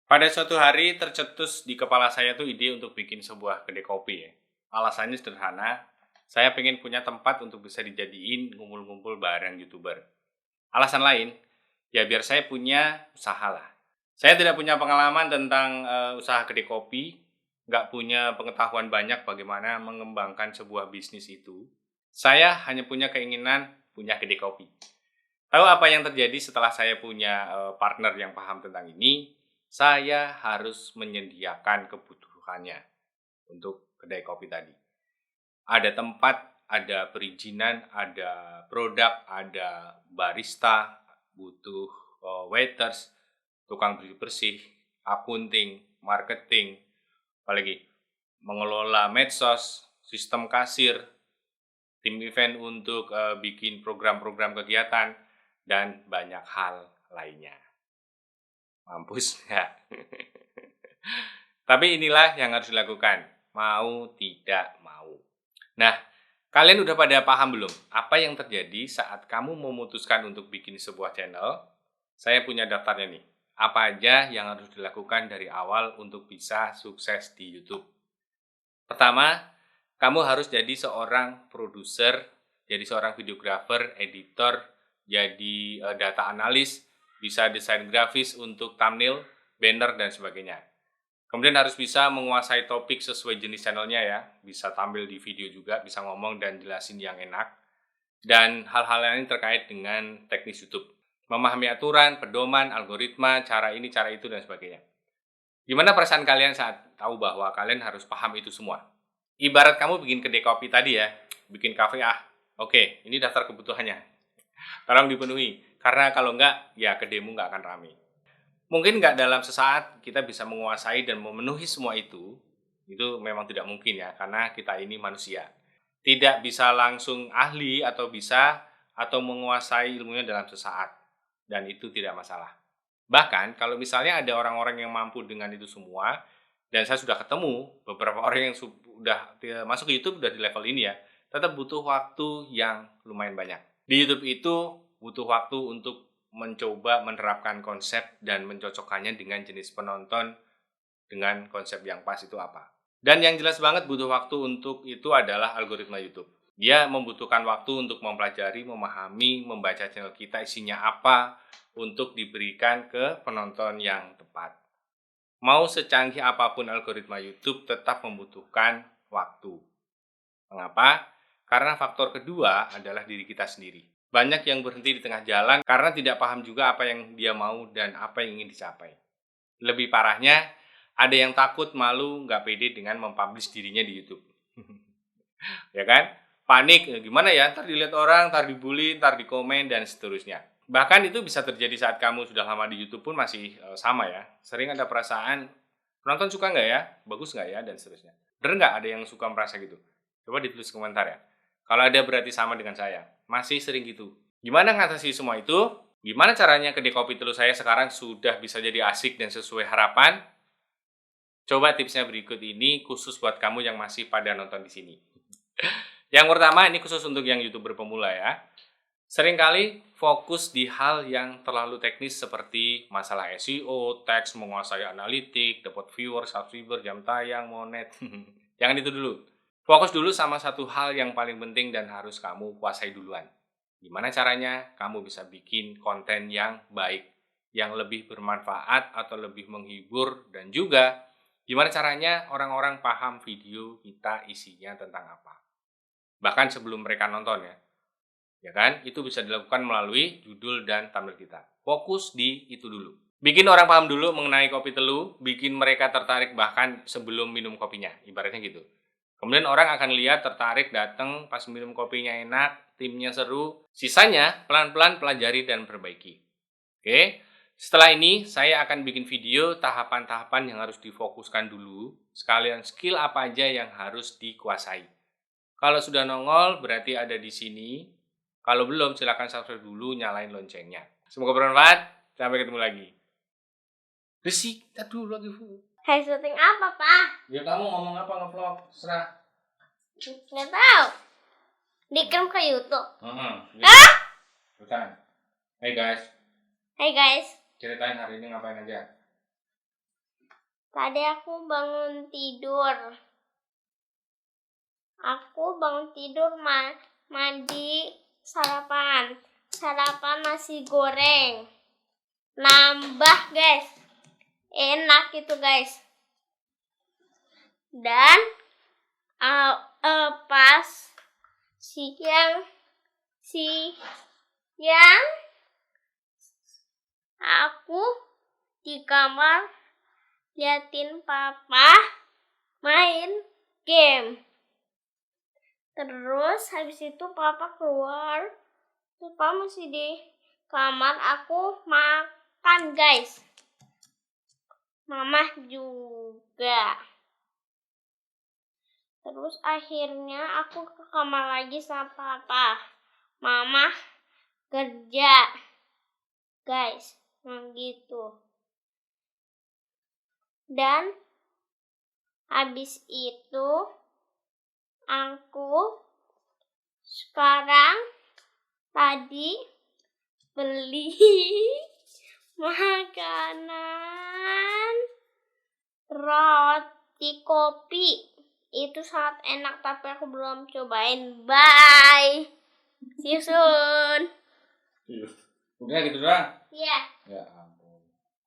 Pada suatu hari tercetus di kepala saya tuh ide untuk bikin sebuah kedai kopi ya. Alasannya sederhana, saya pengen punya tempat untuk bisa dijadiin ngumpul-ngumpul bareng YouTuber. Alasan lain, ya biar saya punya usaha lah. Saya tidak punya pengalaman tentang usaha kedai kopi, nggak punya pengetahuan banyak bagaimana mengembangkan sebuah bisnis itu. Saya hanya punya keinginan punya kedai kopi. Tahu apa yang terjadi setelah saya punya partner yang paham tentang ini? Saya harus menyediakan kebutuhannya untuk kedai kopi tadi. Ada tempat, ada perizinan, ada produk, ada barista, butuh waiters, tukang bersih-bersih, akunting, marketing, apalagi mengelola medsos, sistem kasir, tim event untuk bikin program-program kegiatan, dan banyak hal lainnya. Mampus nggak? Tapi inilah yang harus dilakukan, mau tidak mau. Nah, kalian udah pada paham belum apa yang terjadi saat kamu memutuskan untuk bikin sebuah channel? Saya punya daftarnya nih. Apa aja yang harus dilakukan dari awal untuk bisa sukses di YouTube? Pertama, kamu harus jadi seorang produser, jadi seorang videographer, editor, jadi data analis, bisa desain grafis untuk thumbnail, banner, dan sebagainya. Kemudian harus bisa menguasai topik sesuai jenis channelnya ya, bisa tampil di video juga, bisa ngomong dan jelasin yang enak. Dan hal-hal lain terkait dengan teknis YouTube. Memahami aturan, pedoman, algoritma, cara ini, cara itu, dan sebagainya. Gimana perasaan kalian saat tahu bahwa kalian harus paham itu semua? Ibarat kamu bikin kedai kopi tadi ya, bikin kafe Oke, ini daftar kebutuhannya. Tolong dipenuhi, karena kalau enggak, ya kedaimu nggak akan ramai. Mungkin nggak dalam sesaat kita bisa menguasai dan memenuhi semua itu memang tidak mungkin ya, karena kita ini manusia. Tidak bisa langsung ahli atau menguasai ilmunya dalam sesaat, dan itu tidak masalah. Bahkan kalau misalnya ada orang-orang yang mampu dengan itu semua, dan saya sudah ketemu beberapa orang yang sudah masuk ke YouTube udah di level ini ya, tetap butuh waktu yang lumayan banyak. Di YouTube itu butuh waktu untuk mencoba menerapkan konsep dan mencocokkannya dengan jenis penonton dengan konsep yang pas itu apa. Dan yang jelas banget butuh waktu untuk itu adalah algoritma YouTube. Dia membutuhkan waktu untuk mempelajari, memahami, membaca channel kita isinya apa untuk diberikan ke penonton yang tepat. Mau secanggih apapun algoritma YouTube tetap membutuhkan waktu. Mengapa? Karena faktor kedua adalah diri kita sendiri. Banyak yang berhenti di tengah jalan karena tidak paham juga apa yang dia mau dan apa yang ingin dicapai. Lebih parahnya, ada yang takut, malu, nggak pede dengan mempublish dirinya di YouTube. Ya kan? Panik, gimana ya, ntar dilihat orang, ntar dibully, ntar dikomen, dan seterusnya. Bahkan itu bisa terjadi saat kamu sudah lama di YouTube pun masih sama ya. Sering ada perasaan, penonton suka nggak ya, bagus nggak ya, dan seterusnya. Bener nggak ada yang suka merasa gitu? Coba ditulis komentar ya. Kalau ada berarti sama dengan saya. Masih sering gitu. Gimana ngatasi semua itu? Gimana caranya kedai kopi telur saya sekarang sudah bisa jadi asik dan sesuai harapan? Coba tipsnya berikut ini khusus buat kamu yang masih pada nonton di sini. Yang pertama, ini khusus untuk yang YouTuber pemula ya. Seringkali fokus di hal yang terlalu teknis seperti masalah SEO, teks, menguasai analitik, dapat viewer, subscriber, jam tayang, monet. Jangan itu dulu. Fokus dulu sama satu hal yang paling penting dan harus kamu kuasai duluan. Gimana caranya kamu bisa bikin konten yang baik, yang lebih bermanfaat atau lebih menghibur, dan juga gimana caranya orang-orang paham video kita isinya tentang apa. Bahkan sebelum mereka nonton ya kan? Itu bisa dilakukan melalui judul dan thumbnail kita. Fokus di itu dulu. Bikin orang paham dulu mengenai kopi telu, bikin mereka tertarik bahkan sebelum minum kopinya, ibaratnya gitu. Kemudian orang akan lihat, tertarik, datang, pas minum kopinya enak, timnya seru. Sisanya pelan-pelan pelajari dan perbaiki. Oke? Setelah ini saya akan bikin video tahapan-tahapan yang harus difokuskan dulu, sekalian skill apa aja yang harus dikuasai. Kalau sudah nongol berarti ada di sini. Kalau belum silakan subscribe dulu, nyalain loncengnya. Semoga bermanfaat. Sampai ketemu lagi. Bersih, kita dulu lagi. Hai, syuting apa, Pak? Ya kamu ngomong apa, nge-vlog, serah. Nggak tahu. Dikirim ke YouTube. Bukan. Hey guys, Hai guys. ceritain hari ini ngapain aja. Tadi aku bangun tidur. Mandi, sarapan. Sarapan nasi goreng. Nambah, guys. Enak itu, guys. Dan pas siang aku di kamar liatin papa main game. Terus habis itu papa keluar. Papa masih di kamar, aku makan, guys. Mama juga. Terus akhirnya aku ke kamar lagi sama papa. Mama kerja, guys, gitu. Dan habis itu aku sekarang tadi beli makanan roti kopi. Itu sangat enak, tapi aku belum cobain. Bye. See you soon. Udah gitu doang? Iya. Ya.